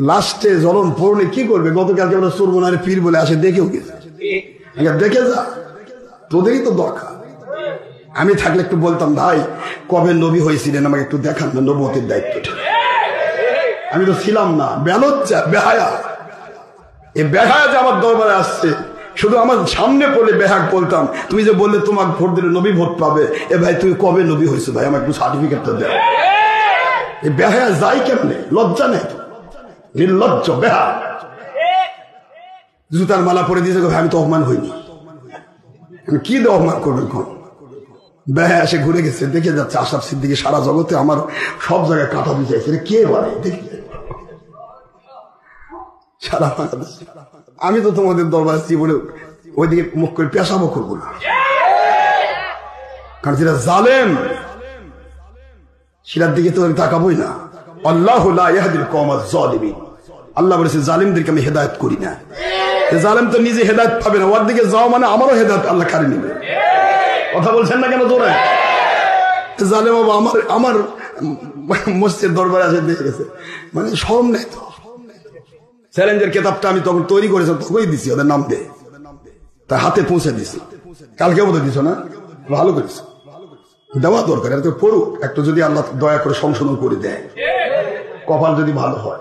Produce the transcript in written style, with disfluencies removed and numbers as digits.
লাস্টে জ্বলন পড়লে কি করবে? গতকালকে আমরা চোরবোনারে পীর বলে আসে, দেখেও গেছে, দেখে যা, তোদেরই তো দরকার। আমি থাকলে একটু বলতাম, ভাই কবে নবী হয়েছিলেন আমাকে একটু দেখান না, নবুয়তের দায়িত্বটা। আমি তো ছিলাম না, বেলজ্জা বেহায়া। এই বেহায়া যে আমার দরবারে আসছে, শুধু আমার সামনে পড়লে বেহাক বলতাম, তুমি যে বললে তোমাকে ভোট দিলে নবী ভোট পাবে, এ ভাই তুমি কবে নবী হয়েছো ভাই, আমার একটু সার্টিফিকেটটা দেও। এই বেহায়া যাই কেমনে? লজ্জা নেই, নির্লজ্জ বেহা। জুতার মালা পরে দিয়েছে, ভাই আমি তো অপমান হইনি, কি দিয়ে অপমান করবেন? কোন বেহায়া এসে ঘুরে গেছে, দেখে যাচ্ছে আশরাফ সিদ্দিকী সারা জগতে আমার সব জায়গায় কাটা দিয়ে চাইছে, কে বলে দেখি সারা বাংলাদেশ। আমি তো তোমাদের দরবারে জীবনে ওইদিকে মুখ করে পেশাবো করবো না, কারণ যেটা জালেম সেটার দিকে তো তাকাবোই না। আল্লাহু লা ইয়াহদিল কওমাজ জালিমিন, আল্লাহ বলেছে জালিমদেরকে আমি হেদায়েত করি না। জালেম তো নিজে হেদায়েত পাবে না, ওর দিকে যাও মানে আমারও হেদায়েত আল্লাহ কারি নেবে। কথা বলছেন না কেন তোরা? জালেম বাবা আমার মসজিদের দরবারে আসে দেখে গেছে, মানে শরম নেই তো। চ্যালেঞ্জের কেতাবটা আমি তখন তৈরি করেছি, তখনই দিছি, ওদের নাম দিয়ে তার হাতে পৌঁছে দিছি। কালকে বোধ দিছ না? ভালো করেছ, দেওয়া দরকার। এটা তো পড়ুক একটু, যদি আল্লাহ দয়া করে সংশোধন করে দেয়, কপাল যদি ভালো হয়।